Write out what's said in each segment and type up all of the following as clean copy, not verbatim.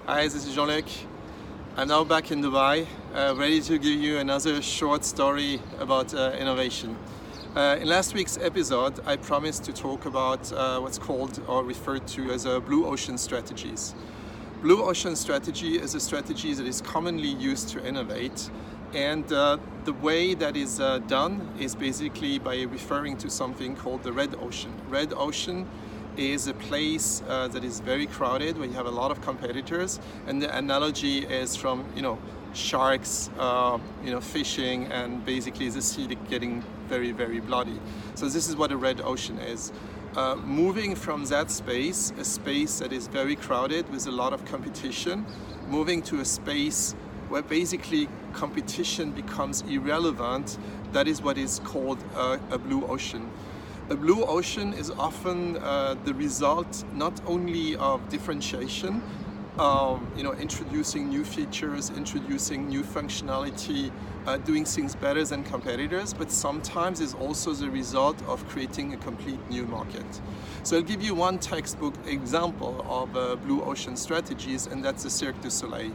Hi, this is Jean-Luc. I'm now back in Dubai, ready to give you another short story about innovation. In last week's episode, I promised to talk about what's called or referred to as blue ocean strategies. Blue ocean strategy is a strategy that is commonly used to innovate, and the way that is done is basically by referring to something called the red ocean. Red ocean is a place that is very crowded, where you have a lot of competitors, and the analogy is from sharks fishing, and basically the sea getting very, very bloody. So this is what a red ocean is. Moving from that space, a space that is very crowded with a lot of competition, moving to a space where basically competition becomes irrelevant, that is what is called a blue ocean. A blue ocean is often the result not only of differentiation, introducing new features, introducing new functionality, doing things better than competitors, but sometimes is also the result of creating a complete new market. So I'll give you one textbook example of blue ocean strategies, and that's the Cirque du Soleil.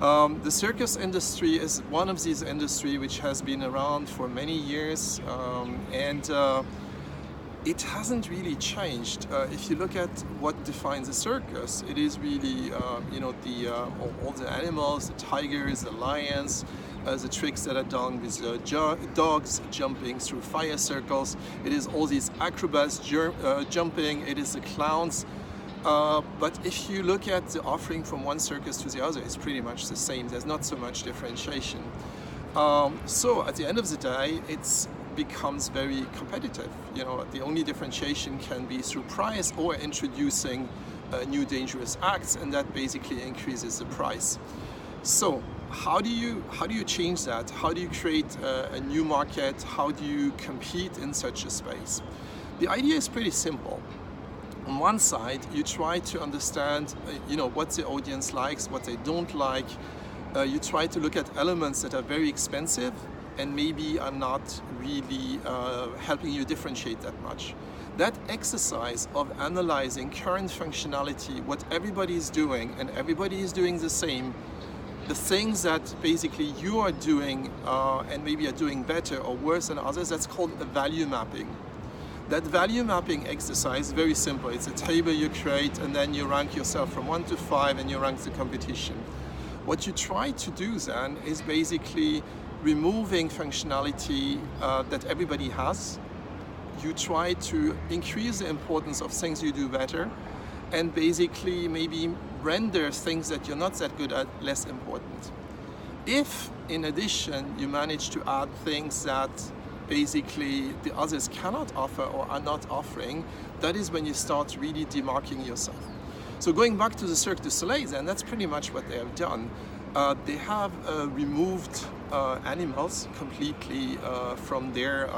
The circus industry is one of these industries which has been around for many years, and it hasn't really changed. If you look at what defines a circus, it is really all the animals, the tigers, the lions, the tricks that are done with dogs jumping through fire circles. It is all these acrobats jumping. It is the clowns. But if you look at the offering from one circus to the other, it's pretty much the same. There's not so much differentiation. So at the end of the day, it becomes very competitive. The only differentiation can be through price or introducing new dangerous acts, and that basically increases the price. So how do you change that? How do you create a new market? How do you compete in such a space? The idea is pretty simple. On one side, you try to understand what the audience likes, what they don't like. You try to look at elements that are very expensive and maybe are not really helping you differentiate that much. That exercise of analyzing current functionality, what everybody is doing, and everybody is doing the same, the things that basically you are doing and maybe are doing better or worse than others, that's called a value mapping. That value mapping exercise is very simple. It's a table you create, and then you rank yourself from 1 to 5, and you rank the competition. What you try to do then is basically removing functionality that everybody has. You try to increase the importance of things you do better, and basically maybe render things that you're not that good at less important. If in addition you manage to add things that basically the others cannot offer or are not offering, that is when you start really demarking yourself. So going back to the Cirque du Soleil, then, that's pretty much what they have done. They have removed animals completely from their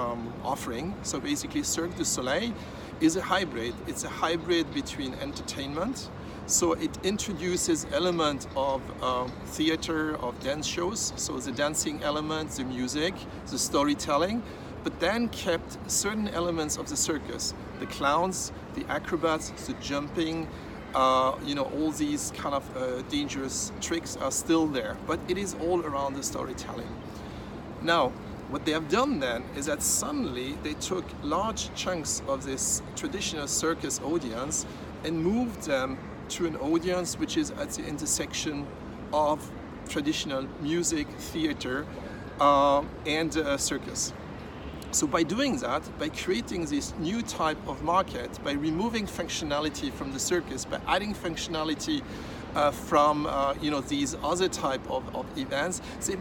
offering. So basically Cirque du Soleil is a hybrid. It's a hybrid between entertainment. So it introduces element of theater, of dance shows. So the dancing element, the music, the storytelling, but then kept certain elements of the circus. The clowns, the acrobats, the jumping, all these kind of dangerous tricks are still there, but it is all around the storytelling. Now, what they have done then is that suddenly they took large chunks of this traditional circus audience and moved them to an audience which is at the intersection of traditional music, theater, and circus. So by doing that, by creating this new type of market, by removing functionality from the circus, by adding functionality from these other type of events, they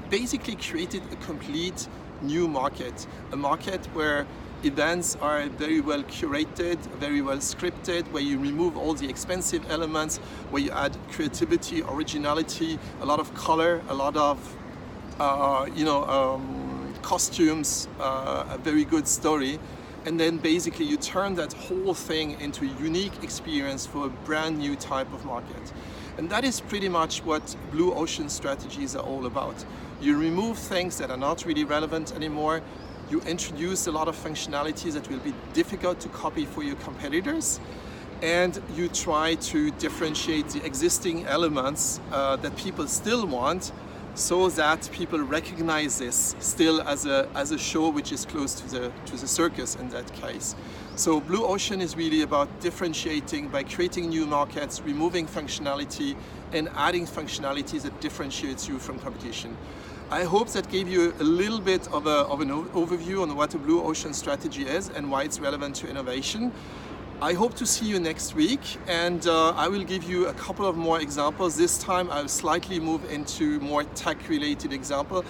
basically created a complete new market, a market where events are very well curated, very well scripted, where you remove all the expensive elements, where you add creativity, originality, a lot of color, a lot of costumes, a very good story, and then basically you turn that whole thing into a unique experience for a brand new type of market. And that is pretty much what blue ocean strategies are all about. You remove things that are not really relevant anymore. You introduce a lot of functionalities that will be difficult to copy for your competitors, and you try to differentiate the existing elements that people still want, so that people recognize this still as a show which is close to the circus in that case. So Blue Ocean is really about differentiating by creating new markets, removing functionality, and adding functionality that differentiates you from competition. I hope that gave you a little bit of an overview on what a Blue Ocean strategy is and why it's relevant to innovation. I hope to see you next week, and I will give you a couple of more examples. This time I'll slightly move into more tech-related example.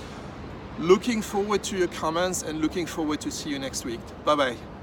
Looking forward to your comments and looking forward to see you next week. Bye-bye.